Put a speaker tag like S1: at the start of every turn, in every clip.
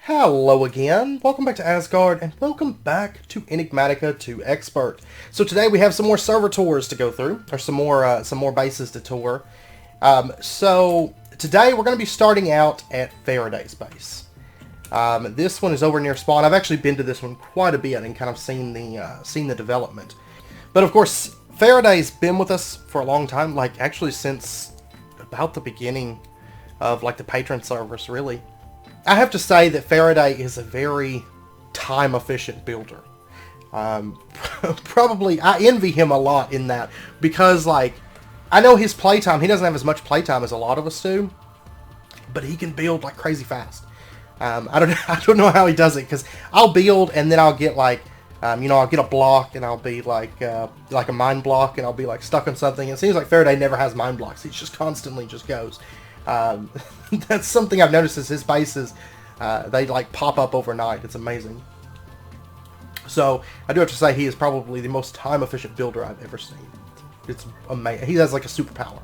S1: Hello again, welcome back to Asgard, and welcome back to Enigmatica to Expert. So today we have some more server tours to go through, or some more bases to tour. So today we're going to be starting out at Faraday's base. This one is over near spawn. I've actually been to this one quite a bit and kind of seen the development. But of course, Faraday's been with us for a long time, like actually since about the beginning of like the patron servers, really. I have to say that Faraday is a very time-efficient builder. Probably, I envy him a lot in that, because, like, I know his playtime, he doesn't have as much playtime as a lot of us do, but he can build, like, crazy fast. I don't know how he does it, because I'll build, and then I'll get, like, I'll get a block, and I'll be, like a mine block, and I'll be, like, stuck on something. It seems like Faraday never has mine blocks. He just constantly just goes. That's something I've noticed is his bases, they like pop up overnight. It's amazing. So I do have to say he is probably the most time-efficient builder I've ever seen. It's amazing. He has like a superpower.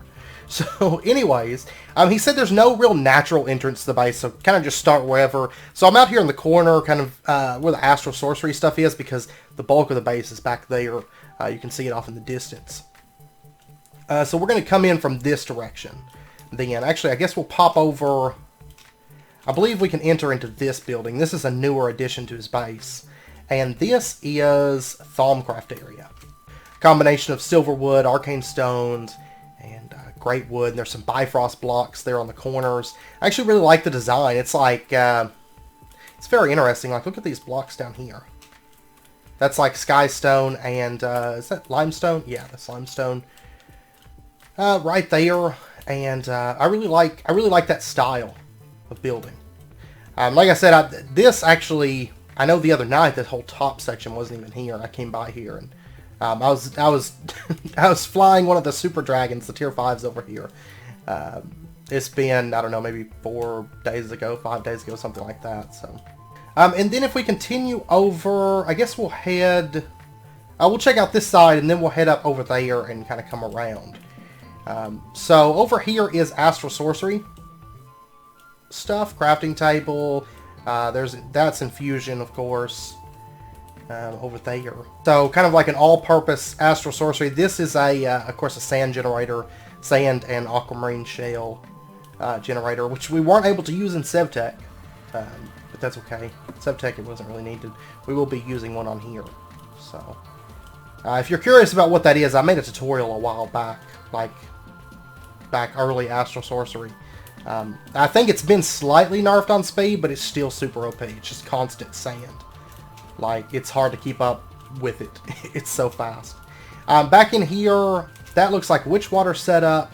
S1: So anyways, he said there's no real natural entrance to the base, so kind of just start wherever. So I'm out here in the corner, kind of where the astral sorcery stuff is, because the bulk of the base is back there. You can see it off in the distance. So we're going to come in from this direction. Then, actually, I guess we'll pop over. I believe we can enter into this building. This is a newer addition to his base. And this is Thaumcraft area. Combination of silver wood, arcane stones, and great wood. And there's some Bifrost blocks there on the corners. I actually really like the design. It's like, it's very interesting. Like, look at these blocks down here. That's like sky stone and, is that limestone? Yeah, that's limestone. Right there. And I really like that style of building. Like I said, this actually, I know the other night that whole top section wasn't even here. I came by here and I was I was flying one of the super dragons, the tier 5s over here. It's been, I don't know, maybe 4 days ago, 5 days ago, something like that. So, and then if we continue over, I guess we'll head. We'll check out this side and then we'll head up over there and kind of come around. So over here is astral sorcery stuff, crafting table. That's infusion, of course, over there. So kind of like an all-purpose astral sorcery. This is of course, a sand generator, sand and aquamarine shell generator, which we weren't able to use in Sevtech, but that's okay. Sevtech, it wasn't really needed. We will be using one on here. So if you're curious about what that is, I made a tutorial a while back, like back early astral sorcery. I think it's been slightly nerfed on speed, but it's still super OP. It's just constant sand. Like, it's hard to keep up with it. It's so fast. Back in here, that looks like witch water setup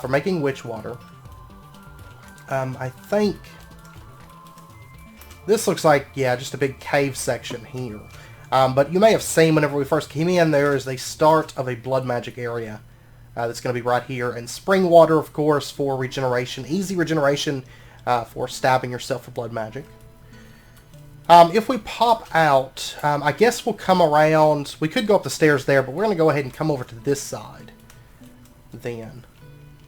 S1: for making witch water. I think this looks like, yeah, just a big cave section here. But you may have seen whenever we first came in, there is the start of a blood magic area. That's going to be right here. And spring water, of course, for regeneration. Easy regeneration for stabbing yourself for blood magic. If we pop out, I guess we'll come around. We could go up the stairs there, but we're going to go ahead and come over to this side then.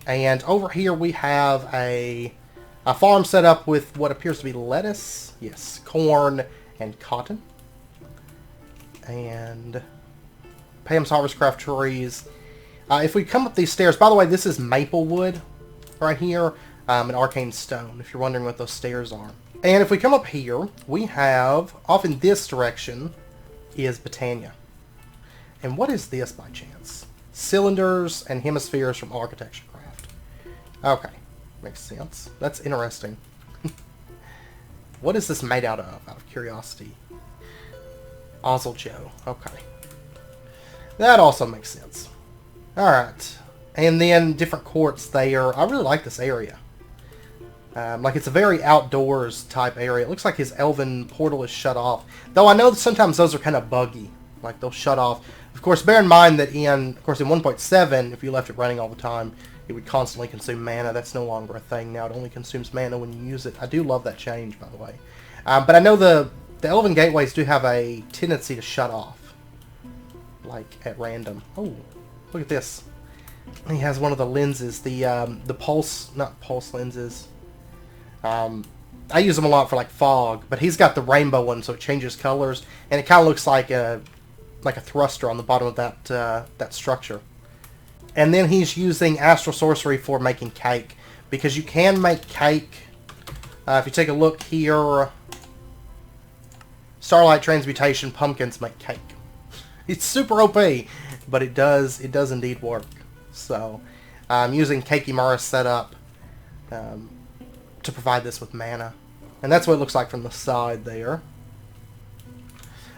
S1: And over here we have a farm set up with what appears to be lettuce. Yes, corn and cotton. And Pam's Harvest Craft trees. If we come up these stairs, by the way, this is maple wood right here, and arcane stone, if you're wondering what those stairs are. And if we come up here, we have, off in this direction, is Botania. And what is this by chance? Cylinders and hemispheres from Architecture Craft. Okay, makes sense. That's interesting. What is this made out of curiosity? Oziljo, okay. That also makes sense. Alright, and then different courts there. I really like this area. Like, it's a very outdoors type area. It looks like his elven portal is shut off. Though I know that sometimes those are kind of buggy. Like, they'll shut off. Of course, bear in mind that in 1.7, if you left it running all the time, it would constantly consume mana. That's no longer a thing now. It only consumes mana when you use it. I do love that change, by the way. But I know the elven gateways do have a tendency to shut off. Like, at random. Oh. Look at this. He has one of the lenses, the pulse, not pulse lenses. I use them a lot for like fog, but he's got the rainbow one, so it changes colors, and it kind of looks like a thruster on the bottom of that structure. And then he's using astral sorcery for making cake, because you can make cake. If you take a look here, Starlight Transmutation pumpkins make cake. It's super OP, but it does indeed work. So I'm using Kakimara setup to provide this with mana, and that's what it looks like from the side there.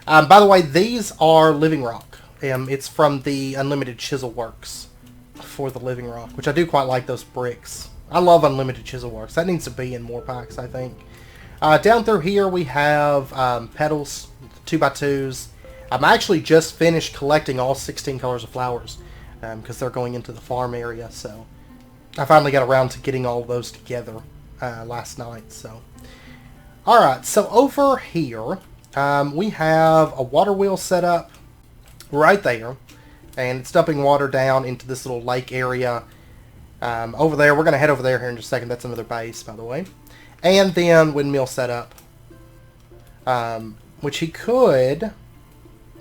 S1: By the way, these are living rock. It's from the Unlimited Chisel Works for the living rock, which I do quite like those bricks. I love Unlimited Chisel Works. That needs to be in more packs, I think. Down through here we have petals, 2x2s. I'm actually just finished collecting all 16 colors of flowers because they're going into the farm area, so I finally got around to getting all those together last night. So, alright, so over here we have a water wheel set up right there, and it's dumping water down into this little lake area over there. We're going to head over there here in just a second. That's another base, by the way. And then windmill set up, which he could,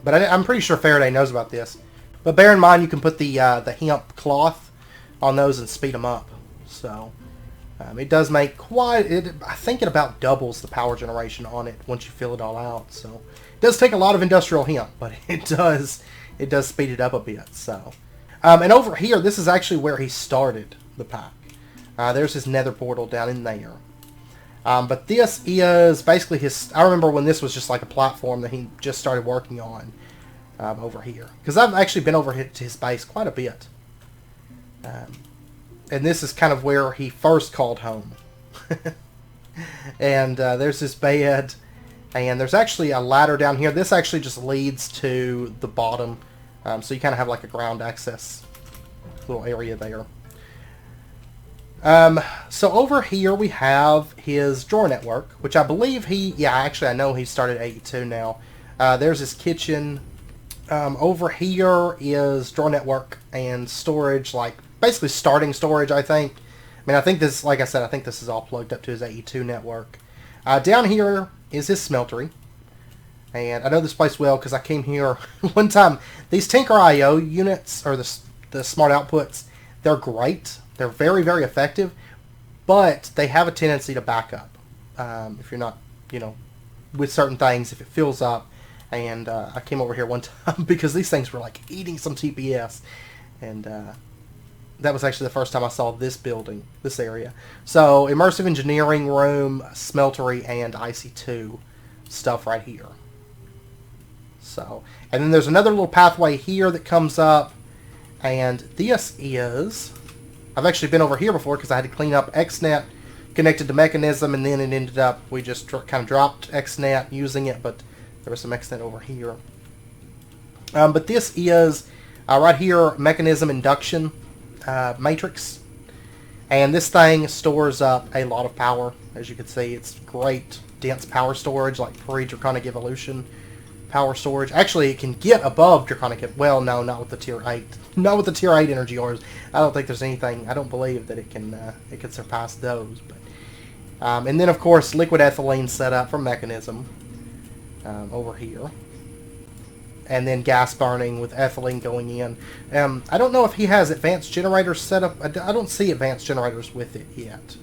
S1: but I'm pretty sure Faraday knows about this. But bear in mind, you can put the hemp cloth on those and speed them up. So it does make I think it about doubles the power generation on it once you fill it all out. So it does take a lot of industrial hemp, but it does speed it up a bit. So and over here, this is actually where he started the pack. There's his nether portal down in there. But this is basically his... I remember when this was just like a platform that he just started working on over here. Because I've actually been over to his base quite a bit. And this is kind of where he first called home. And there's his bed. And there's actually a ladder down here. This actually just leads to the bottom. So you kind of have like a ground access little area there. So over here we have his drawer network, which I believe I know he started 82 now. There's his kitchen. Over here is drawer network and storage, like basically starting storage, I think. I mean, I think this, like I said, I think this is all plugged up to his 82 network. Down here is his smeltery. And I know this place well because I came here one time. These Tinker.io units, or the smart outputs, they're great. They're very, very effective, but they have a tendency to back up if you're not, with certain things, if it fills up. And I came over here one time because these things were like eating some TPS. And that was actually the first time I saw this building, this area. So, immersive engineering room, smeltery, and IC2 stuff right here. So, and then there's another little pathway here that comes up. And this is... I've actually been over here before because I had to clean up XNet connected to Mechanism, and then it ended up, we just kind of dropped XNet using it, but there was some XNet over here. But this is, right here, Mechanism Induction Matrix. And this thing stores up a lot of power. As you can see, it's great dense power storage, like pre-Draconic Evolution power storage. Actually, it can get above Draconic... Well, no, not with the Tier 8. Not with the Tier 8 energy ores. I don't think there's anything... I don't believe that it can surpass those. But and then, of course, liquid ethylene set up for Mechanism over here. And then gas burning with ethylene going in. I don't know if he has advanced generators set up. I don't see advanced generators with it yet.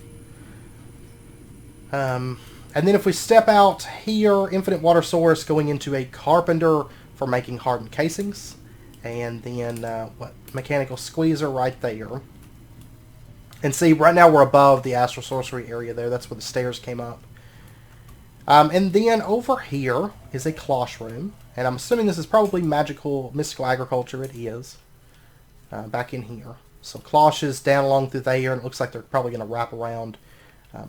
S1: And then if we step out here, infinite water source going into a carpenter for making hardened casings. And then, mechanical squeezer right there. And see, right now we're above the astral sorcery area there. That's where the stairs came up. And then over here is a cloche room. And I'm assuming this is probably mystical agriculture. It is. Back in here. So cloches down along through there, and it looks like they're probably going to wrap around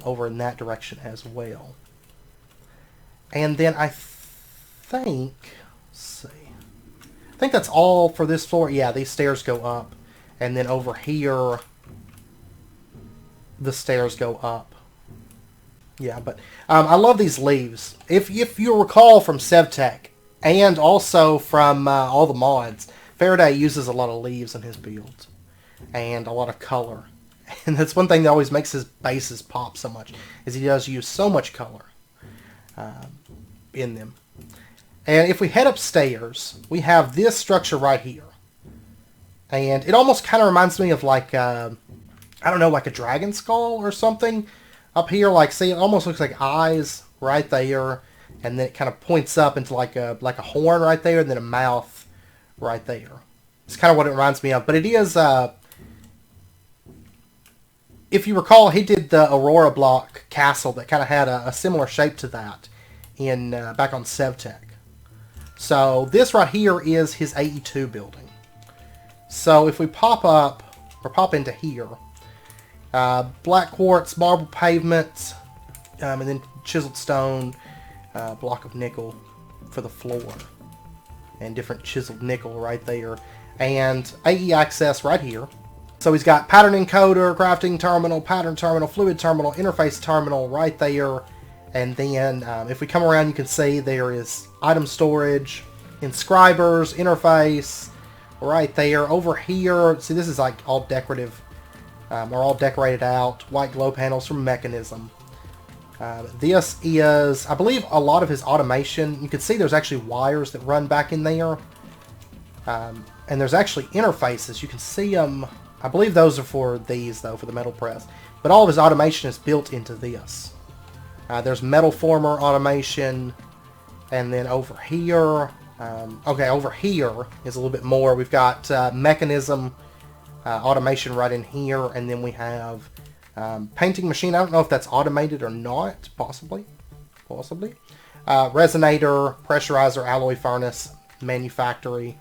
S1: over in that direction as well. And then I think, let's see, I think that's all for this floor. Yeah, these stairs go up. And then over here, the stairs go up. Yeah, but I love these leaves. If you recall from SevTech, and also from all the mods, Faraday uses a lot of leaves in his builds. And a lot of color. And that's one thing that always makes his bases pop so much, is he does use so much color in them. And if we head upstairs, we have this structure right here. And it almost kind of reminds me of like, I don't know, like a dragon skull or something up here. Like, see, it almost looks like eyes right there. And then it kind of points up into like a horn right there, and then a mouth right there. It's kind of what it reminds me of. But it is, if you recall, he did the Aurora block castle that kind of had a similar shape to that in back on Sevtech. So this right here is his AE2 building. So if we pop up, or pop into here, black quartz, marble pavement, and then chiseled stone, block of nickel for the floor, and different chiseled nickel right there, and AE access right here. So he's got pattern encoder, crafting terminal, pattern terminal, fluid terminal, interface terminal right there. And then if we come around, you can see there is item storage, inscribers, interface right there. Over here, see, this is like all decorative, or all decorated out. White glow panels from Mechanism. This is, I believe, a lot of his automation. You can see there's actually wires that run back in there. And there's actually interfaces. You can see them. I believe those are for these, though, for the metal press. But all of his automation is built into this. There's metal former automation. And then over here... okay, over here is a little bit more. We've got Mechanism automation right in here. And then we have painting machine. I don't know if that's automated or not. Possibly. Possibly. Resonator, pressurizer, alloy furnace, manufactory.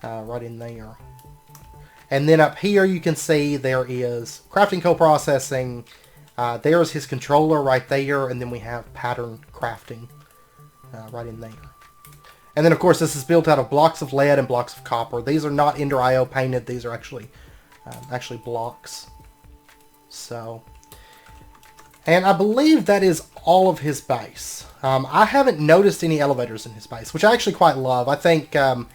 S1: Right in there. And then up here you can see there is crafting co-processing. There's his controller right there. And then we have pattern crafting right in there. And then of course this is built out of blocks of lead and blocks of copper. These are not Ender IO painted. These are actually blocks. So, and I believe that is all of his base. I haven't noticed any elevators in his base, which I actually quite love. I think I'm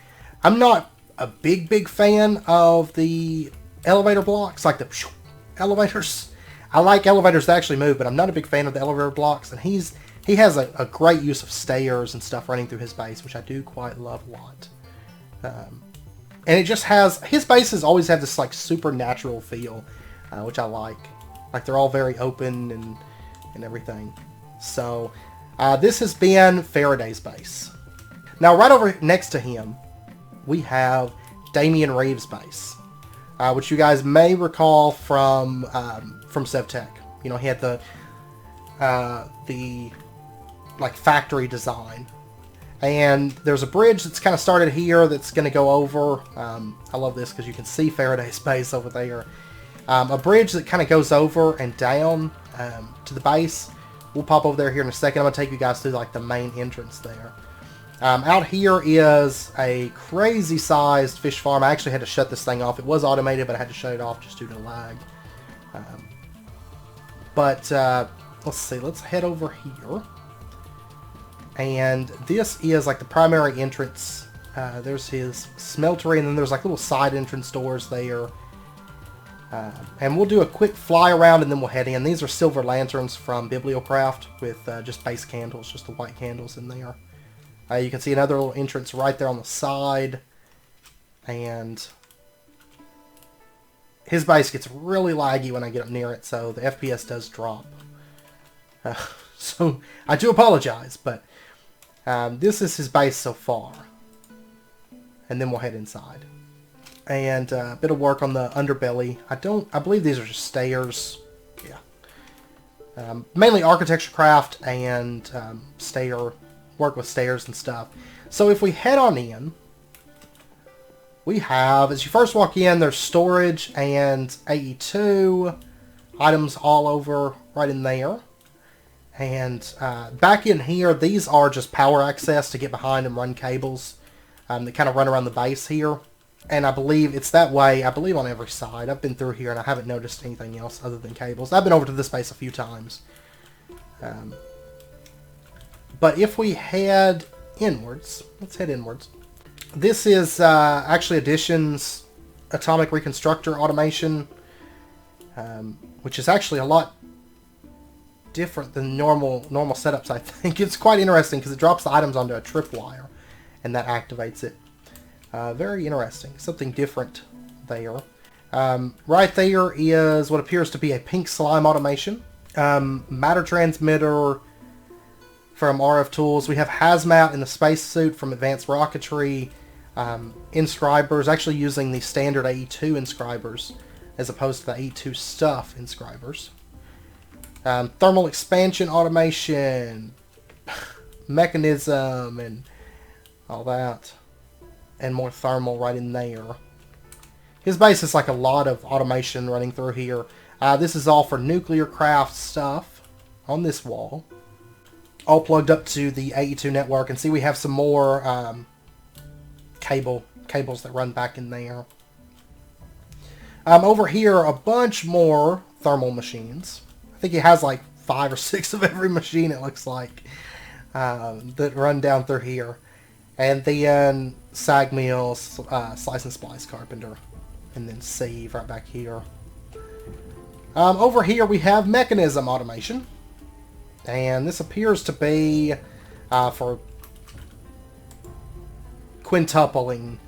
S1: not a big fan of the elevator blocks, like the elevators. I like elevators that actually move, but I'm not a big fan of the elevator blocks. And he has a great use of stairs and stuff running through his base, which I do quite love a lot. And it just has, his bases always have this like supernatural feel, which I like. Like they're all very open and everything. So this has been Faraday's base. Now right over next to him, we have Damien Rave's base, which you guys may recall from Sevtech. You know, he had the like factory design, and there's a bridge that's kind of started here that's going to go over. I love this because you can see Faraday's base over there. A bridge that kind of goes over and down to the base. We'll pop over there here in a second. I'm going to take you guys through like the main entrance there. Out here is a crazy sized fish farm. I actually had to shut this thing off. It was automated, but I had to shut it off just due to lag. Let's see. Let's head over here. And this is like the primary entrance. There's his smeltery, and then there's like little side entrance doors there. And we'll do a quick fly around and then we'll head in. These are silver lanterns from Bibliocraft with just base candles, just the white candles in there. You can see another little entrance right there on the side. And his base gets really laggy when I get up near it, so the FPS does drop. So I do apologize, but this is his base so far. And then we'll head inside. And a bit of work on the underbelly. I believe these are just stairs. Yeah. Mainly architecture craft and work with stairs and stuff. So if we head on in, we have, as you first walk in, there's storage and AE2 items all over right in there. And back in here, these are just power access to get behind and run cables that kind of run around the base here. And I believe it's that way, I believe, on every side. I've been through here and I haven't noticed anything else other than cables. I've been over to this base a few times. But if we head inwards, let's head inwards. This is actually Addition's Atomic Reconstructor automation. which is actually a lot different than normal setups. I think it's quite interesting because it drops the items onto a tripwire, and that activates it. Very interesting. Something different there. Right there is what appears to be a pink slime automation. Matter transmitter from RF Tools. We have Hazmat in the spacesuit from Advanced Rocketry. Inscribers, actually using the standard AE2 inscribers as opposed to the AE2 stuff inscribers. Thermal expansion automation, mechanism, and all that. And more thermal right in there. His base is like a lot of automation running through here. This is all for nuclear craft stuff on this wall. All plugged up to the AE2 network. And see, we have some more cables that run back in there. Over here, a bunch more thermal machines. I think he has like 5 or 6 of every machine, it looks like, that run down through here. And then sag mill, slice and splice carpenter, and then sieve right back here. Over here we have mechanism automation, and this appears to be for quintupling.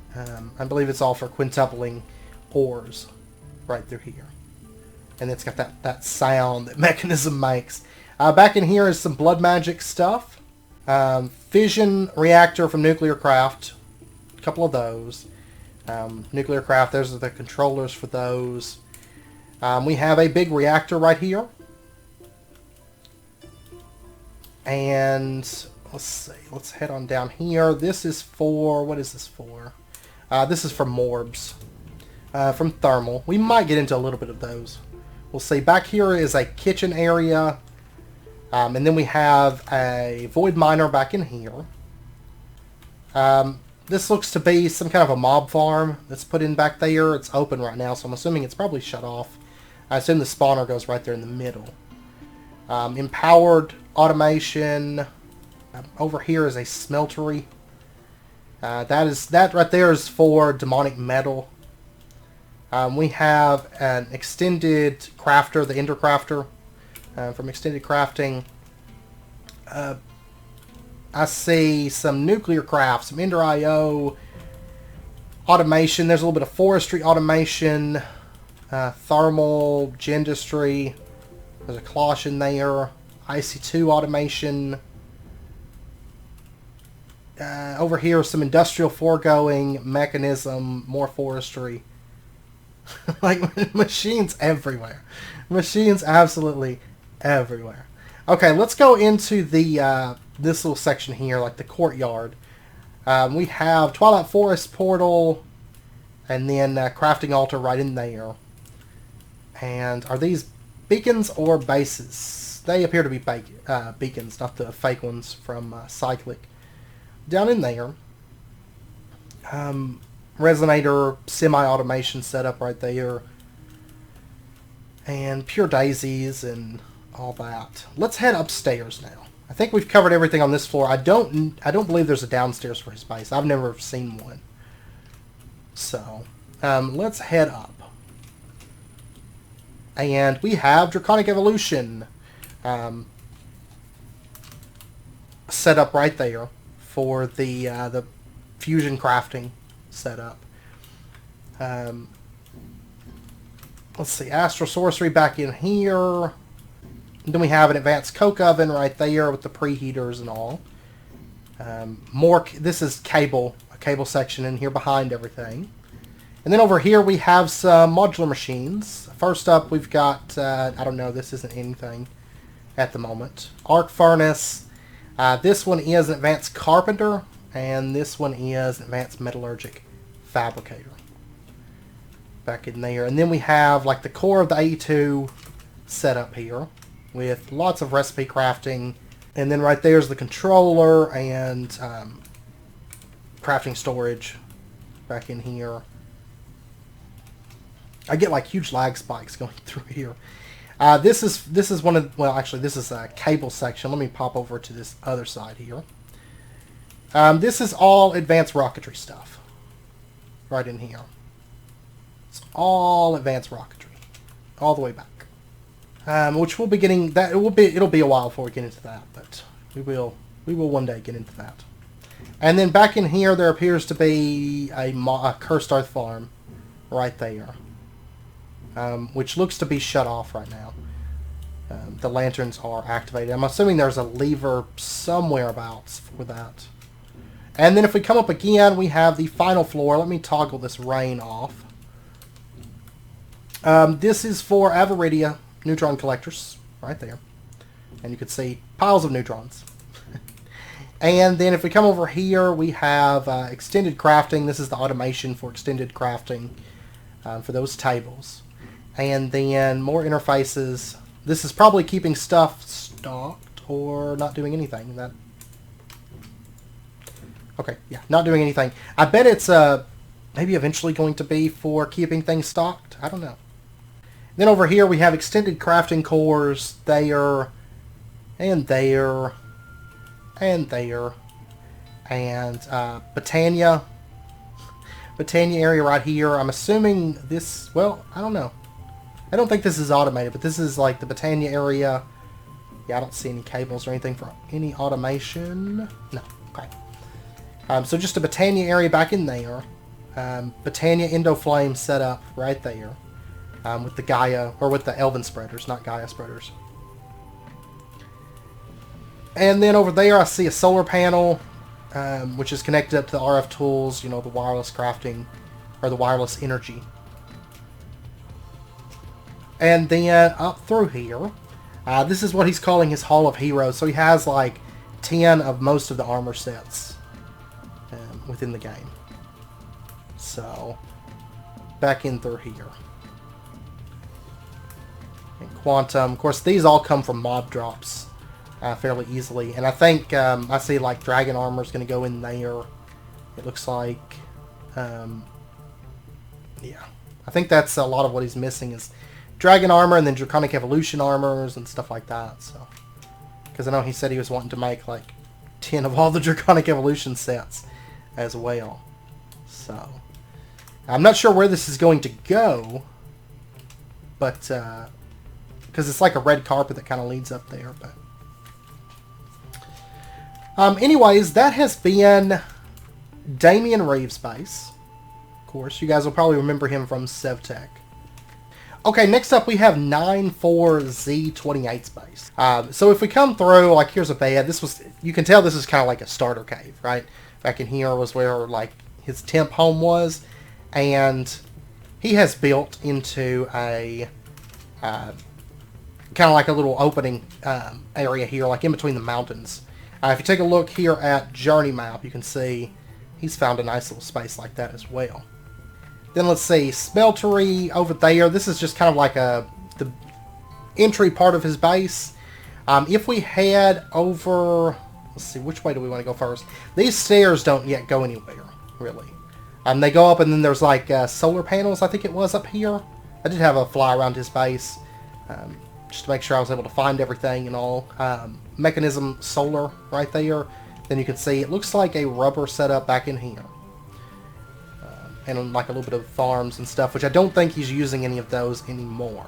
S1: I believe it's all for quintupling ores right through here. And it's got that sound that mechanism makes. Back in here is some blood magic stuff. Fission reactor from nuclear craft. A couple of those. Nuclear craft, those are the controllers for those. We have a big reactor right here. And let's see, let's head on down here. This is for, what is this for? This is for morbs. From thermal. We might get into a little bit of those. We'll see. Back here is a kitchen area. And then we have a void miner back in here. This looks to be some kind of a mob farm that's put in back there. It's open right now, so I'm assuming it's probably shut off. I assume the spawner goes right there in the middle. Empowered automation. Over here is a smeltery. That right there is for demonic metal. We have an extended crafter, the Ender Crafter, from Extended Crafting. I see some nuclear craft, some Ender IO automation. There's a little bit of forestry automation, thermal, gendistry. There's a cloche in there. IC2 automation. Over here, some industrial foregoing, mechanism, more forestry. Like, machines everywhere. Machines absolutely everywhere. Okay, let's go into the this little section here, like the courtyard. We have Twilight Forest portal, and then crafting altar right in there. And are these beacons or bases? They appear to be beacons, not the fake ones from Cyclic. Down in there, resonator semi-automation setup right there, and pure daisies and all that. Let's head upstairs now. I think we've covered everything on this floor. I don't believe there's a downstairs for his base. I've never seen one. So let's head up. And we have Draconic Evolution set up right there for the fusion crafting setup. Let's see, Astral Sorcery back in here. And then we have an advanced coke oven right there with the preheaters and all. This is a cable section in here behind everything. And then over here we have some modular machines. First up we've got, I don't know, this isn't anything at the moment. Arc Furnace. This one is an advanced carpenter, and this one is an advanced metallurgic fabricator. Back in there. And then we have like the core of the AE2 setup here with lots of recipe crafting. And then right there's the controller and crafting storage back in here. I get like huge lag spikes going through here. This is one of, well, actually this is a cable section. Let me pop over to this other side here. This is all advanced rocketry stuff right in here. It's all advanced rocketry. all the way back. Which we'll be getting that. It'll be a while before we get into that, but we will one day get into that. And then back in here, there appears to be a cursed earth farm right there, which looks to be shut off right now. The lanterns are activated. I'm assuming there's a lever somewhere abouts for that. And then if we come up again, we have the final floor. Let me toggle this rain off. This is for Aviridia neutron collectors, right there. And you can see piles of neutrons. And then if we come over here, we have extended crafting. This is the automation for extended crafting for those tables. And then more interfaces. This is probably keeping stuff stocked or not doing anything. Okay, yeah, not doing anything. I bet it's maybe eventually going to be for keeping things stocked. I don't know. Then over here we have extended crafting cores there, and there, and there, and Botania area right here. I'm assuming this, well, I don't know. I don't think this is automated, but this is like the Botania area. Yeah, I don't see any cables or anything for any automation. No, okay. So just a Botania area back in there. Botania Endoflame set up right there. With the Gaia, or with the Elven spreaders, not Gaia spreaders. And then over there I see a solar panel, which is connected up to the RF tools, you know, the wireless crafting, or the wireless energy. And then up through here, this is what he's calling his Hall of Heroes. So he has like 10 of most of the armor sets within the game. So, back in through here. And Quantum. Of course, these all come from mob drops fairly easily. And I think I see like Dragon Armor is going to go in there. It looks like. Yeah. I think that's a lot of what he's missing is Dragon Armor and then Draconic Evolution Armors and stuff like that. So, because I know he said he was wanting to make like 10 of all the Draconic Evolution sets as well. So, I'm not sure where this is going to go. But, because it's like a red carpet that kind of leads up there, but anyways, that has been Damien Rave's base. Of course, you guys will probably remember him from SevTech. Okay, next up we have 94Z28's base. So if we come through, like here's a bed. This was, you can tell this is kind of like a starter cave, right? Back in here was where like his temp home was, and he has built into a kind of like a little opening area here, like in between the mountains. If you take a look here at Journey Map, you can see he's found a nice little space like that as well. Then let's see, Smeltery over there. This is just kind of like the entry part of his base. If we head over, let's see, which way do we want to go first? These stairs don't yet go anywhere, really. They go up and then there's like solar panels, I think it was up here. I did have a fly around his base. Just to make sure I was able to find everything and all. Mechanism solar right there. Then you can see it looks like a rubber setup back in here. And like a little bit of farms and stuff, which I don't think he's using any of those anymore.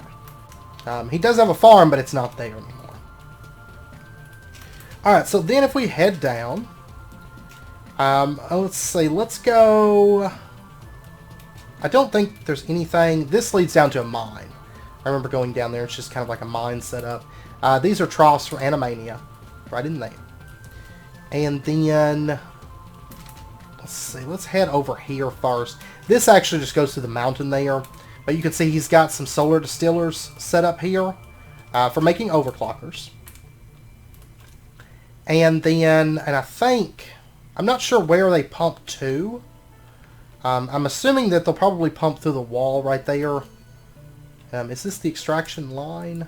S1: He does have a farm, but it's not there anymore. Alright, so then if we head down, let's see, let's go. I don't think there's anything. This leads down to a mine. I remember going down there. It's just kind of like a mine setup. These are troughs for Animania, right in there. And then, let's see, let's head over here first. This actually just goes to the mountain there. But you can see he's got some solar distillers set up here for making overclockers. And then, and I think, I'm not sure where they pump to. I'm assuming that they'll probably pump through the wall right there. Is this the extraction line?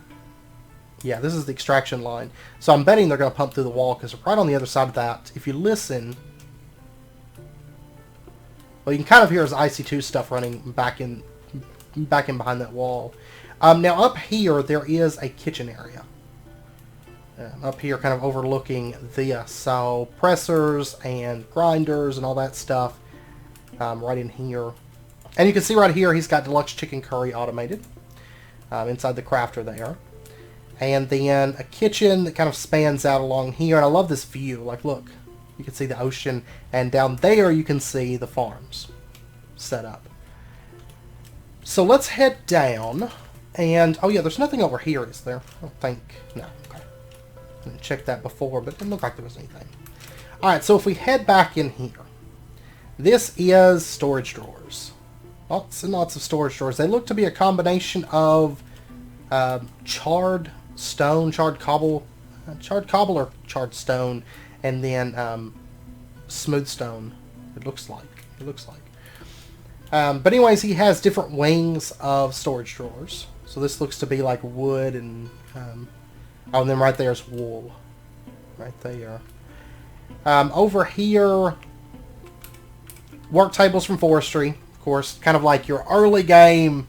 S1: Yeah, this is the extraction line. So I'm betting they're going to pump through the wall because right on the other side of that, if you listen, well, you can kind of hear his IC2 stuff running back in behind that wall. Now up here, there is a kitchen area. Up here, kind of overlooking this. So pressers and grinders and all that stuff right in here. And you can see right here, he's got deluxe chicken curry automated. inside the crafter there. And then a kitchen that kind of spans out along here. And I love this view. Like, look, you can see the ocean. And down there you can see the farms set up. So let's head down. And, oh yeah, there's nothing over here, is there? I don't think. No, okay. I didn't check that before, but it didn't look like there was anything. Alright, so if we head back in here. This is storage drawers. Lots and lots of storage drawers. They look to be a combination of charred stone, charred cobble or charred stone, and then smooth stone. It looks like. But anyways, he has different wings of storage drawers. So this looks to be like wood and oh, and then right there's wool, right there. Over here, work tables from forestry, of course, kind of like your early game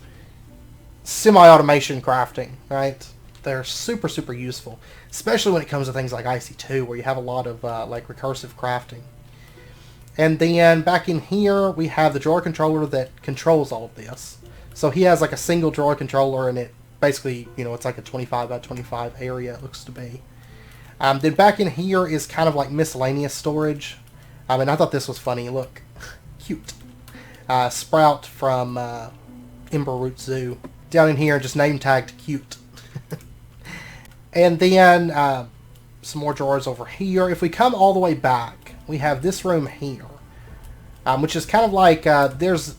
S1: semi-automation crafting, right? They're super, super useful, especially when it comes to things like IC2, where you have a lot of like recursive crafting. And then back in here, we have the drawer controller that controls all of this. So he has like a single drawer controller, and it basically, you know, it's like a 25 by 25 area, it looks to be. Then back in here is kind of like miscellaneous storage. And I thought this was funny. Look, cute. Sprout from Ember Root Zoo. Down in here, just name tagged cute. And then some more drawers over here. If we come all the way back, we have this room here, which is kind of like, there's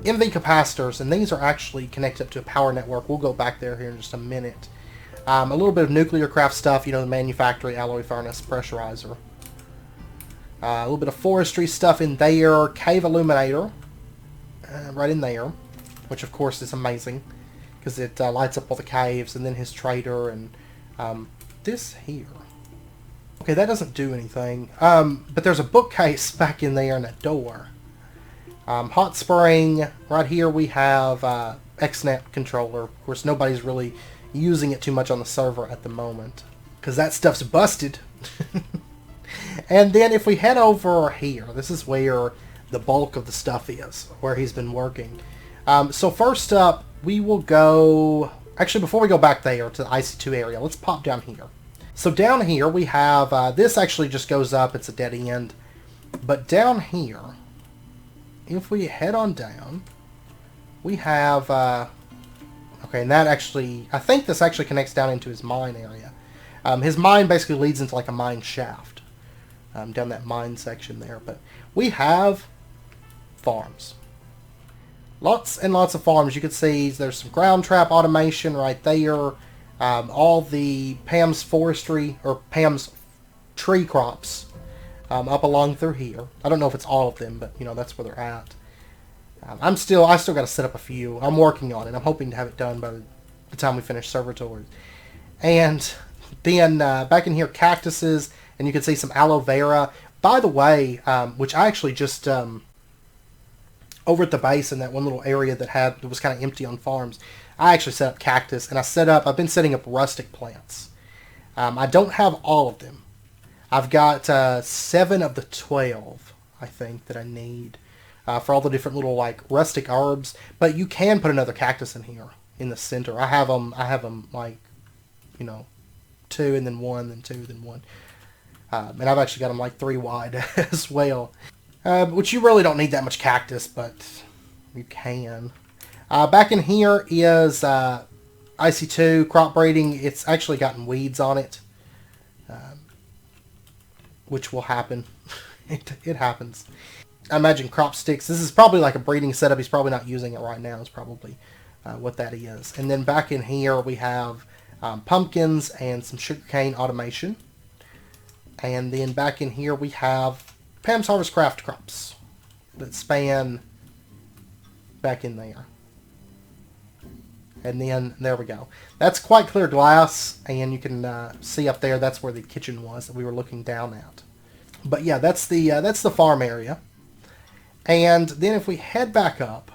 S1: MV capacitors, and these are actually connected up to a power network. We'll go back there here in just a minute. A little bit of nuclear craft stuff, you know, the manufacturing, alloy furnace, pressurizer. A little bit of forestry stuff in there, cave illuminator, right in there, which of course is amazing, because it lights up all the caves, and then his trader, and this here. Okay, that doesn't do anything, but there's a bookcase back in there and a door. Hot spring, right here we have XNet controller. Of course, nobody's really using it too much on the server at the moment, because that stuff's busted. And then if we head over here, this is where the bulk of the stuff is, where he's been working. So first up, we will go... Actually, before we go back there to the IC2 area, let's pop down here. So down here we have... this actually just goes up, it's a dead end. But down here, if we head on down, we have... okay, and that actually... I think this actually connects down into his mine area. His mine basically leads into like a mine shaft. Down that mine section there. But we have farms. Lots and lots of farms. You can see there's some ground trap automation right there. All the Pam's forestry, or Pam's tree crops up along through here. I don't know if it's all of them, but you know, that's where they're at. I still got to set up a few. I'm working on it. I'm hoping to have it done by the time we finish server tours. And then back in here, cactuses, and you can see some aloe vera. By the way, which I actually just over at the base in that one little area that was kind of empty on farms, I actually set up cactus, and I've been setting up rustic plants. I don't have all of them. I've got 7 of the 12, I think, that I need for all the different little like rustic herbs. But you can put another cactus in here in the center. I have them like, you know, 2 and then 1, then 2, then 1. And I've actually got them like 3 wide as well. Which you really don't need that much cactus, but you can. Back in here is IC2 crop breeding. It's actually gotten weeds on it, which will happen. It happens. I imagine crop sticks. This is probably like a breeding setup. He's probably not using it right now. Is probably what that is. And then back in here we have pumpkins and some sugarcane automation. And then back in here we have Pam's Harvest Craft crops that span back in there. And then, there we go. That's quite clear glass, and you can see up there, that's where the kitchen was that we were looking down at. But yeah, that's the farm area. And then if we head back up,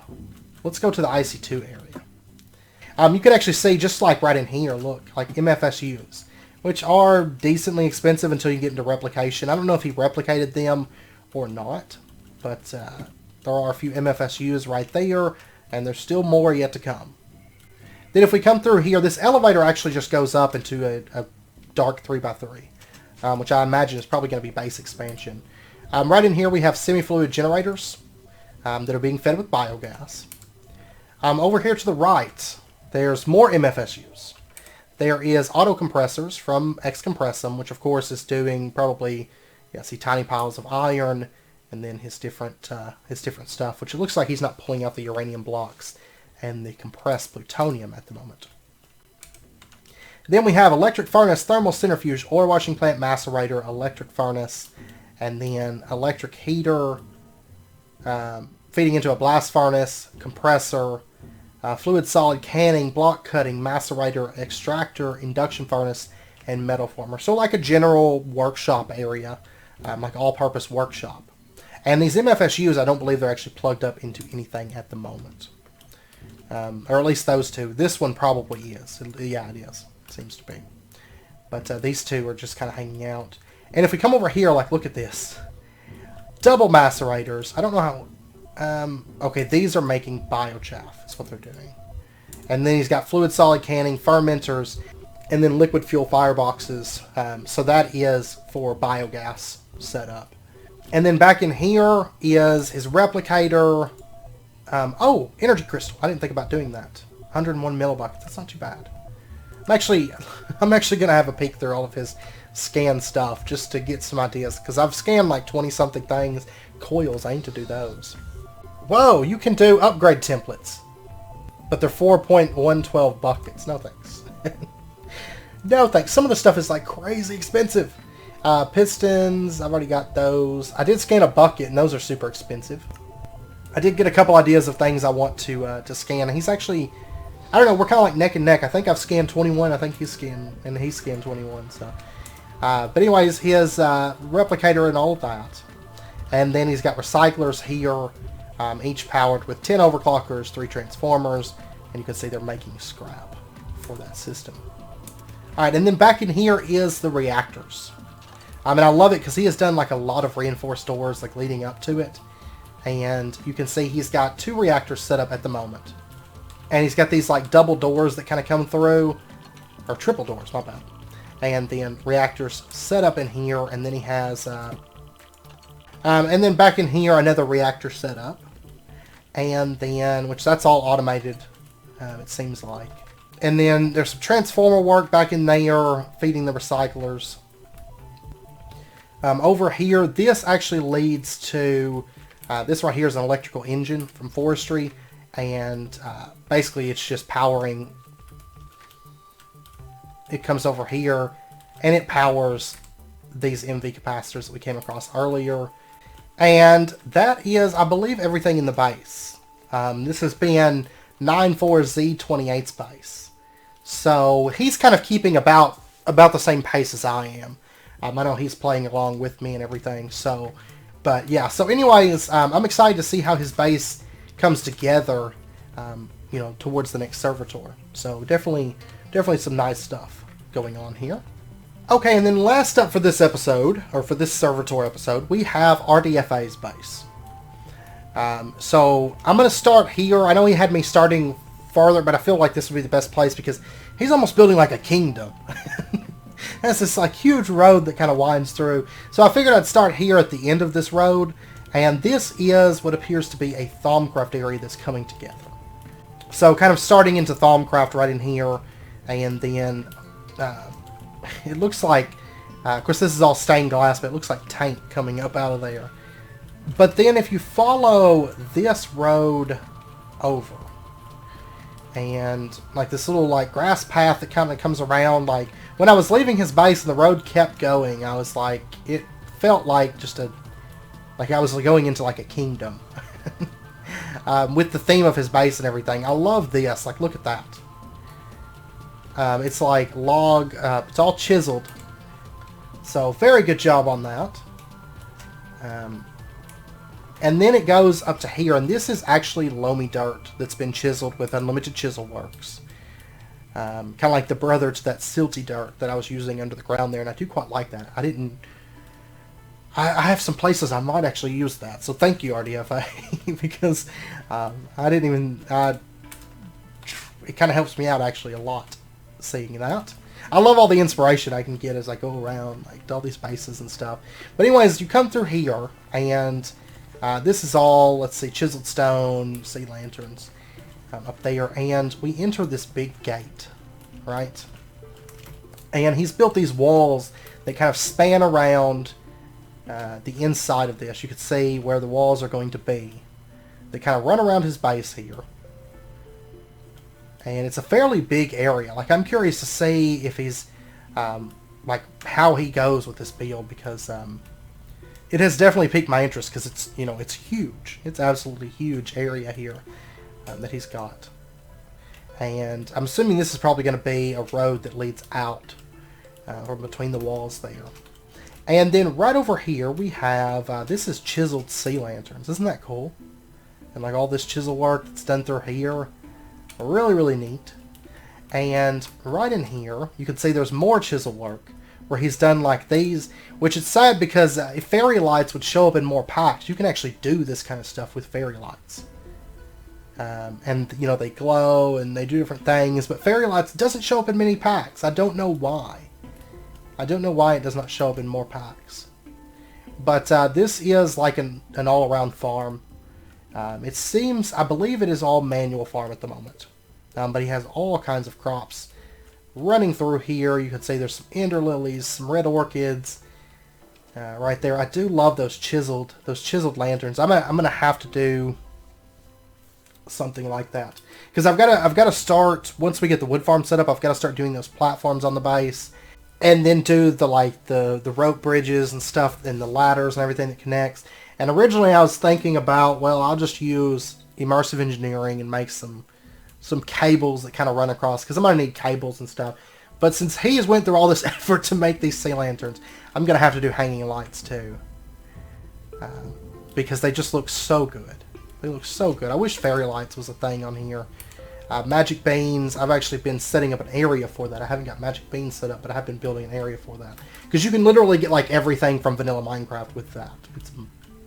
S1: let's go to the IC2 area. You can actually see, just like right in here, look, like MFSUs, which are decently expensive until you get into replication. I don't know if he replicated them or not, but there are a few MFSUs right there, and there's still more yet to come. Then if we come through here, this elevator actually just goes up into a dark 3x3, which I imagine is probably going to be base expansion. Right in here we have semi-fluid generators that are being fed with biogas. Over here to the right, there's more MFSUs. There is auto compressors from X-Compressum, which of course is doing probably, yeah, see tiny piles of iron, and then his different stuff, which it looks like he's not pulling out the uranium blocks and the compressed plutonium at the moment. Then we have electric furnace, thermal centrifuge, ore washing plant, macerator, electric furnace, and then electric heater, feeding into a blast furnace, compressor, fluid solid canning, block cutting, macerator, extractor, induction furnace, and metal former. So like a general workshop area, like all-purpose workshop. And these MFSUs, I don't believe they're actually plugged up into anything at the moment. Or at least those two. This one probably is. Yeah, it is. It seems to be. But these two are just kind of hanging out. And if we come over here, like, look at this. Double macerators. I don't know how... okay, these are making biochaff. That's what they're doing. And then he's got fluid solid canning, fermenters, and then liquid fuel fireboxes. So that is for biogas setup. And then back in here is his replicator. Oh, energy crystal. I didn't think about doing that. 101 millibuckets. That's not too bad. I'm actually going to have a peek through all of his scan stuff just to get some ideas. Because I've scanned like 20-something things. Coils, I need to do those. Whoa, you can do upgrade templates. But they're 4.112 buckets. No thanks. No thanks. Some of the stuff is like crazy expensive. Pistons, I've already got those. I did scan a bucket, and those are super expensive. I did get a couple ideas of things I want to scan. He's actually, I don't know, we're kind of like neck and neck. I think I've scanned 21. I think he's scanned 21. So, but anyways, he has replicator and all of that. And then he's got recyclers here, each powered with 10 overclockers, 3 transformers, and you can see they're making scrap for that system. Alright, and then back in here is the reactors. I mean, I love it because he has done like a lot of reinforced doors like leading up to it. And you can see he's got 2 reactors set up at the moment. And he's got these like double doors that kind of come through. Or triple doors, my bad. And then reactors set up in here. And then he has... and then back in here, another reactor set up. And then... which that's all automated, it seems like. And then there's some transformer work back in there, feeding the recyclers. Over here, this actually leads to... this right here is an electrical engine from forestry, and basically it's just powering... It comes over here, and it powers these MV capacitors that we came across earlier. And that is, I believe, everything in the base. This has been 94Z28's base. So he's kind of keeping about the same pace as I am. I know he's playing along with me and everything, so... But yeah, so anyways, I'm excited to see how his base comes together, you know, towards the next servitor. So definitely some nice stuff going on here. Okay, and then last up for this episode, or for this servitor episode, we have RDFA's base. So I'm going to start here. I know he had me starting farther, but I feel like this would be the best place because he's almost building like a kingdom. That's this like huge road that kind of winds through. So I figured I'd start here at the end of this road. And this is what appears to be a Thaumcraft area that's coming together. So kind of starting into Thaumcraft right in here. And then it looks like, of course this is all stained glass, but it looks like tank coming up out of there. But then if you follow this road over, and like this little like grass path that kind of comes around, like when I was leaving his base and the road kept going, I was like, it felt like just like I was going into like a kingdom. With the theme of his base and everything. I love this. Like, look at that. It's like log, it's all chiseled. So very good job on that. And then it goes up to here, and this is actually loamy dirt that's been chiseled with Unlimited Chisel Works. Kind of like the brother to that silty dirt that I was using under the ground there, and I do quite like that. I have some places I might actually use that, so thank you, RDFA, because I didn't even... it kind of helps me out actually a lot seeing that. I love all the inspiration I can get as I go around, like all these bases and stuff. But anyways, you come through here, and this is all, let's see, chiseled stone, sea lanterns up there, and we enter this big gate, right? And he's built these walls that kind of span around the inside of this. You can see where the walls are going to be. They kind of run around his base here. And it's a fairly big area. Like, I'm curious to see if he's, like, how he goes with this build, because it has definitely piqued my interest, because it's, you know, it's huge. It's absolutely huge area here that he's got. And I'm assuming this is probably going to be a road that leads out from between the walls there. And then right over here we have, this is chiseled sea lanterns. Isn't that cool? And like all this chisel work that's done through here. Really, really neat. And right in here, you can see there's more chisel work where he's done like these, which is sad because if fairy lights would show up in more packs, you can actually do this kind of stuff with fairy lights. And, you know, they glow and they do different things, but fairy lights doesn't show up in many packs. I don't know why. I don't know why it does not show up in more packs. But this is like an all-around farm. It seems, I believe it is all manual farm at the moment. But he has all kinds of crops running through here. You can see there's some ender lilies, some red orchids right there. I do love those chiseled lanterns. I'm gonna have to do something like that, because I've got to start, once we get the wood farm set up, I've got to start doing those platforms on the base, and then do the rope bridges and stuff, and the ladders and everything that connects. And originally I was thinking about, well, I'll just use immersive engineering and make some cables that kind of run across, because I'm going to need cables and stuff. But since he has went through all this effort to make these sea lanterns, I'm going to have to do hanging lights too. Because they just look so good. They look so good. I wish fairy lights was a thing on here. Magic beans, I've actually been setting up an area for that. I haven't got magic beans set up, but I have been building an area for that. Because you can literally get like everything from vanilla Minecraft with that. It's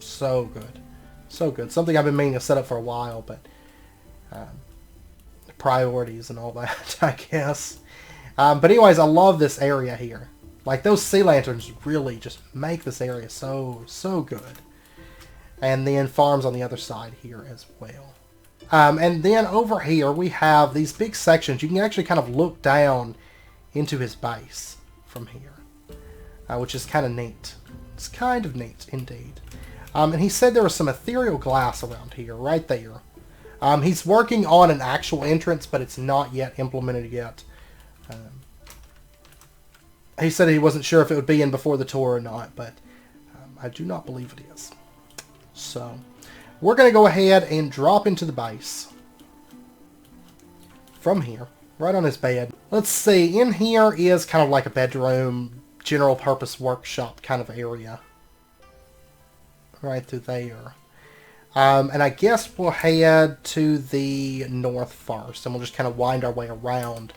S1: so good. So good. Something I've been meaning to set up for a while, but priorities and all that, I guess. But anyways, I love this area here. Like, those sea lanterns really just make this area so good. And then farms on the other side here as well. And then over here we have these big sections. You can actually kind of look down into his base from here, which is kind of neat. It's kind of neat indeed. And he said there was some ethereal glass around here, right there. He's working on an actual entrance, but it's not yet implemented yet. He said he wasn't sure if it would be in before the tour or not, but I do not believe it is. So, we're going to go ahead and drop into the base from here, right on his bed. Let's see, in here is kind of like a bedroom, general purpose workshop kind of area. Right through there. And I guess we'll head to the north first, and we'll just kind of wind our way around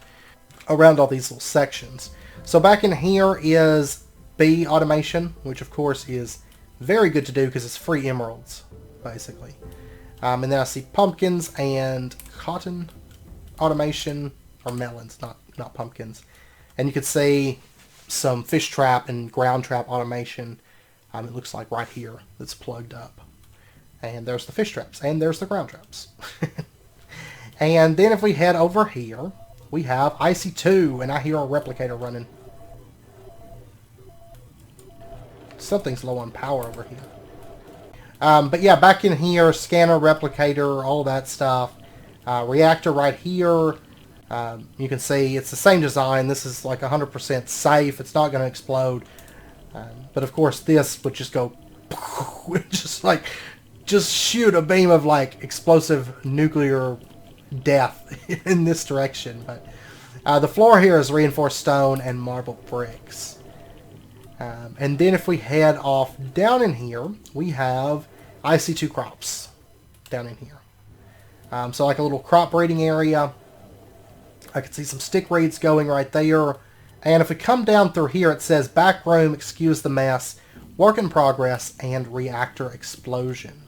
S1: all these little sections. So back in here is bee automation, which of course is very good to do because it's free emeralds, basically. And then I see pumpkins and cotton automation, or melons, not pumpkins. And you can see some fish trap and ground trap automation. It looks like right here that's plugged up. And there's the fish traps, and there's the ground traps. And then if we head over here, we have IC2, and I hear a replicator running. Something's low on power over here. But yeah, back in here, scanner, replicator, all that stuff. Reactor right here. You can see it's the same design. This is like 100% safe. It's not going to explode. But of course, this would just go, just shoot a beam of like explosive nuclear death in this direction. But the floor here is reinforced stone and marble bricks. And then if we head off down in here, we have IC2 crops down in here. So like a little crop breeding area. I can see some stick reeds going right there. And if we come down through here, it says back room, excuse the mess, work in progress, and reactor explosion.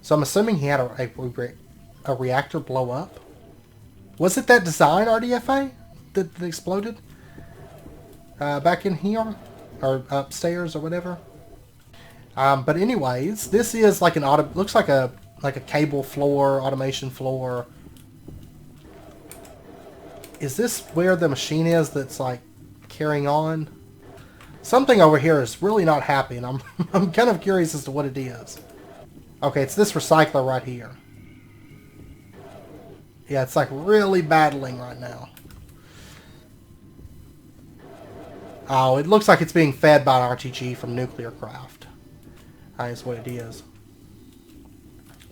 S1: So I'm assuming he had a reactor blow up. Was it that design RDFA that exploded? Back in here? Or upstairs or whatever? But anyways, this is like an looks like a cable floor, automation floor. Is this where the machine is that's like carrying on? Something over here is really not happy, and I'm kind of curious as to what it is. Okay, it's this recycler right here. Yeah, it's like really battling right now. Oh, it looks like it's being fed by an RTG from Nuclear Craft. That's what it is.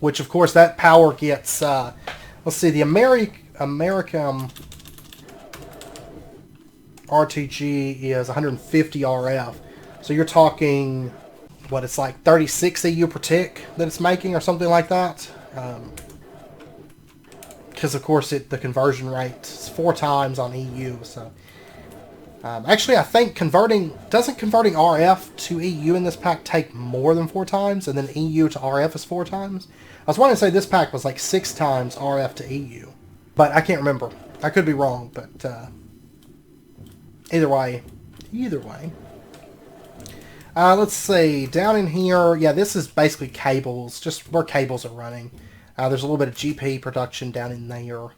S1: Which, of course, that power gets... let's see, the American RTG is 150 RF. So you're talking, what, it's like 36 EU per tick that it's making or something like that. Because, of course, the conversion rate is 4 times on EU. So actually, I think doesn't converting RF to EU in this pack take more than 4 times? And then EU to RF is 4 times? I was wanting to say this pack was like 6 times RF to EU. But I can't remember. I could be wrong, but... Either way. Let's see. Down in here, yeah, this is basically cables, just where cables are running. There's a little bit of GP production down in there.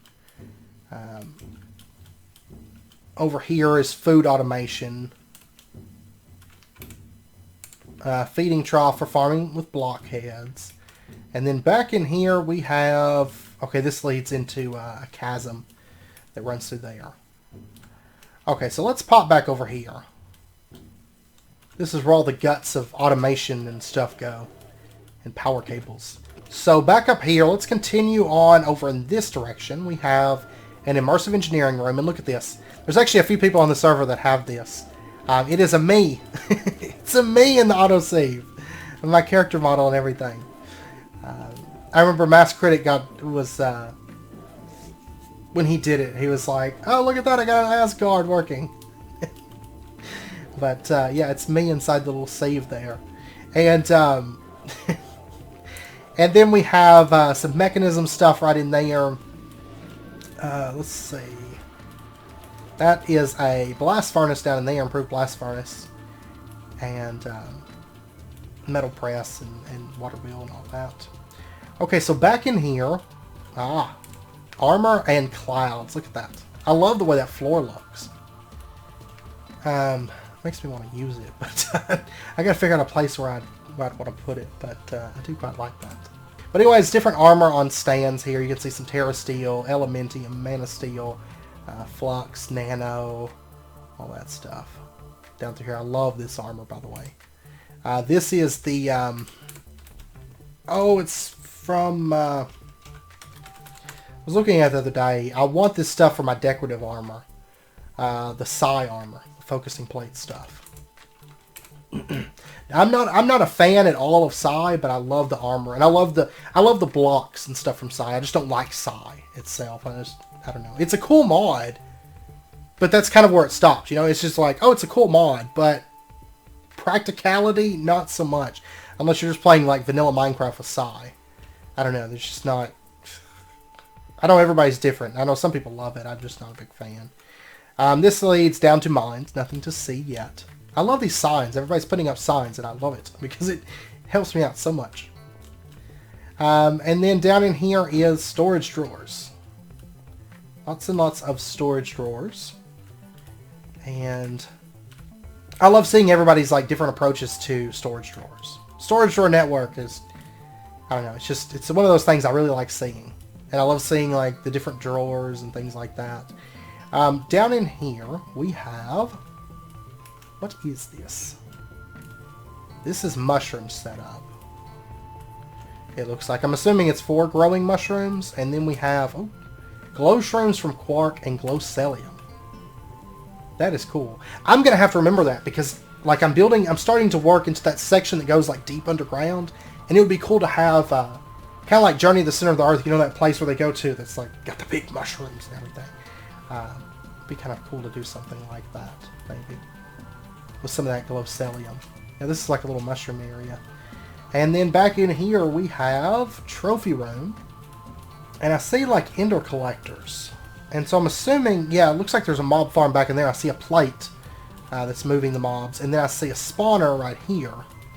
S1: Over here is food automation. Feeding trough for farming with blockheads. And then back in here we have... Okay, this leads into a chasm that runs through there. Okay, so let's pop back over here. This is where all the guts of automation and stuff go. And power cables. So back up here, let's continue on over in this direction. We have an immersive engineering room, and look at this. There's actually a few people on the server that have this. It is a me. It's a me in the autosave. My character model and everything. I remember Mass Critic when he did it, he was like, oh, look at that, I got an Asgaard working. But, yeah, it's me inside the little save there. And, and then we have some mechanism stuff right in there. Let's see. That is a blast furnace down in there, improved blast furnace. And metal press and water wheel and all that. Okay, so back in here... armor and clouds. Look at that. I love the way that floor looks. Makes me want to use it, but I gotta figure out a place where I'd want to put it, but I do quite like that. But anyways, different armor on stands here. You can see some Terra Steel, Elementium, Mana Steel, Flux, Nano, all that stuff. Down through here. I love this armor, by the way. This is the... it's from... I was looking at it the other day. I want this stuff for my decorative armor. The Psi armor. The focusing plate stuff. I'm not a fan at all of Psi, but I love the armor. And I love the blocks and stuff from Psi. I just don't like Psi itself. I don't know. It's a cool mod. But that's kind of where it stops. You know, it's just like, oh, it's a cool mod, but practicality, not so much. Unless you're just playing like vanilla Minecraft with Psi. I don't know. There's just not... I know everybody's different. I know some people love it. I'm just not a big fan. This leads down to mines. Nothing to see yet. I love these signs. Everybody's putting up signs, and I love it because it helps me out so much. And then down in here is storage drawers. Lots and lots of storage drawers. And I love seeing everybody's like different approaches to storage drawers. Storage drawer network is, I don't know, it's one of those things I really like seeing. And I love seeing like the different drawers and things like that. Down in here we have... What is this? This is mushroom setup. It looks like. I'm assuming it's 4 growing mushrooms. And then we have glow shrooms from quark and glowcellium. That is cool. I'm going to have to remember that because like I'm starting to work into that section that goes like deep underground. And it would be cool to have... kind of like Journey to the Center of the Earth, you know, that place where they go to that's like got the big mushrooms and everything. It'd be kind of cool to do something like that, maybe. With some of that glowcellium. Yeah, this is like a little mushroom area. And then back in here we have trophy room. And I see like ender collectors. And so I'm assuming, yeah, it looks like there's a mob farm back in there. I see a plate that's moving the mobs. And then I see a spawner right here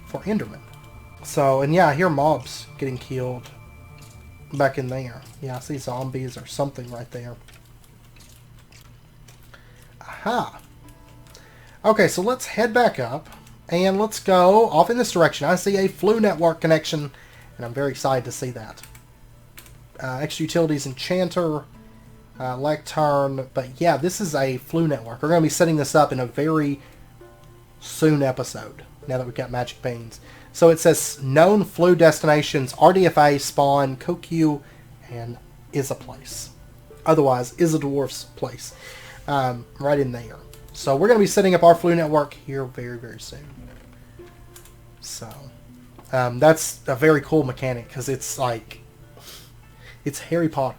S1: for Enderman. So, and yeah, I hear mobs getting killed back in there. Yeah, I see zombies or something right there. Aha. Okay, so let's head back up. And let's go off in this direction. I see a Flu Network connection. And I'm very excited to see that. Extra Utilities Enchanter. Lectern. But yeah, this is a Flu Network. We're going to be setting this up in a very soon episode. Now that we've got Magic Beans. So it says known Flu destinations. RDFA, Spawn, Kokyu, and is a place. Otherwise, is a dwarf's place. Right in there. So we're going to be setting up our Flu Network here very, very soon. So that's a very cool mechanic because it's like, it's Harry Potter.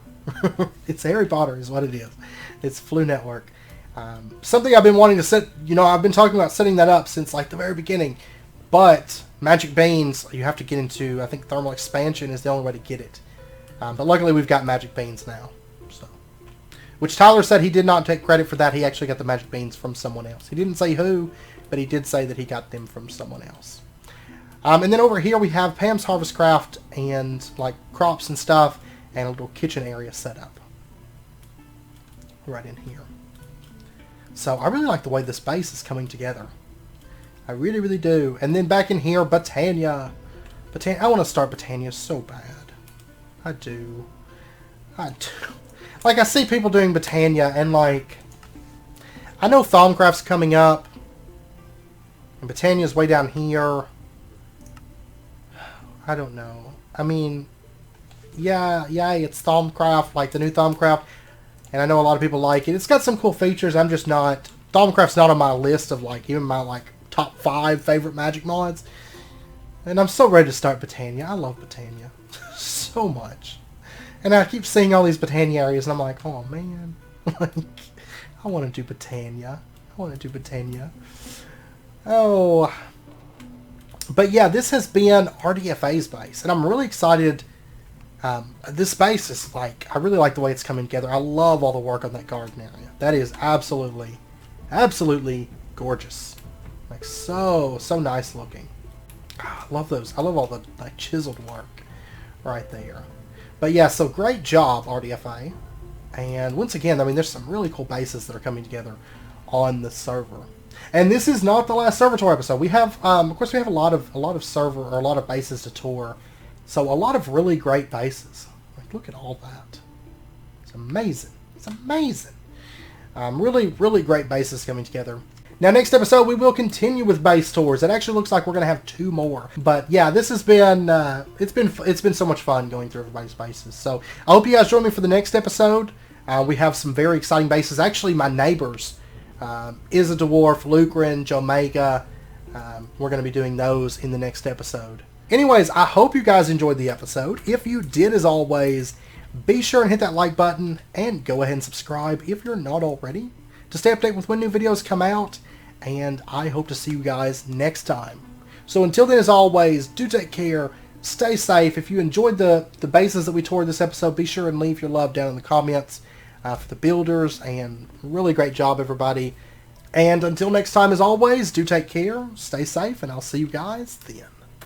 S1: It's Harry Potter is what it is. It's Flu Network. Something I've been wanting to set, I've been talking about setting that up since like the very beginning. But Magic Beans, you have to get into, I think Thermal Expansion is the only way to get it. But luckily we've got Magic Beans now. So, which Tyler said he did not take credit for that. He actually got the Magic Beans from someone else. He didn't say who, but he did say that he got them from someone else. And then over here we have Pam's Harvest Craft and like crops and stuff. And a little kitchen area set up. Right in here. So I really like the way this base is coming together. I really, really do. And then back in here, Botania. I want to start Botania so bad. I do. Like, I see people doing Botania, and like, I know Thaumcraft's coming up. And Botania's way down here. I don't know. I mean, yeah, it's Thaumcraft, like the new Thaumcraft. And I know a lot of people like it. It's got some cool features. I'm just not... Thaumcraft's not on my list of like, even my like top 5 favorite Magic mods. And I'm so ready to start Botania. I love Botania so much. And I keep seeing all these Botania areas and I'm like, oh man. Like, I want to do Botania. Oh. But yeah, this has been RDFA's base. And I'm really excited. This base is like, I really like the way it's coming together. I love all the work on that garden area. That is absolutely gorgeous. Like so nice looking. I love those. I love all the like chiseled work right there. But yeah, so great job, RDFA. And once again, I mean, there's some really cool bases that are coming together on the server. And this is not the last server tour episode. We have, of course, we have a lot of server or a lot of bases to tour. So a lot of really great bases. Like, look at all that. It's amazing. It's amazing. Really great bases coming together. Now, next episode, we will continue with base tours. It actually looks like we're going to have 2 more. But yeah, this has been, it's been so much fun going through everybody's bases. So I hope you guys join me for the next episode. We have some very exciting bases. Actually, my neighbors, Is a Dwarf, Lucrin, Jomega, we're going to be doing those in the next episode. Anyways, I hope you guys enjoyed the episode. If you did, as always, be sure and hit that like button and go ahead and subscribe if you're not already to stay updated with when new videos come out. And I hope to see you guys next time. So until then, as always, do take care, stay safe. If you enjoyed the bases that we toured this episode, be sure and leave your love down in the comments for the builders. And really great job, everybody. And until next time, as always, do take care, stay safe, and I'll see you guys then.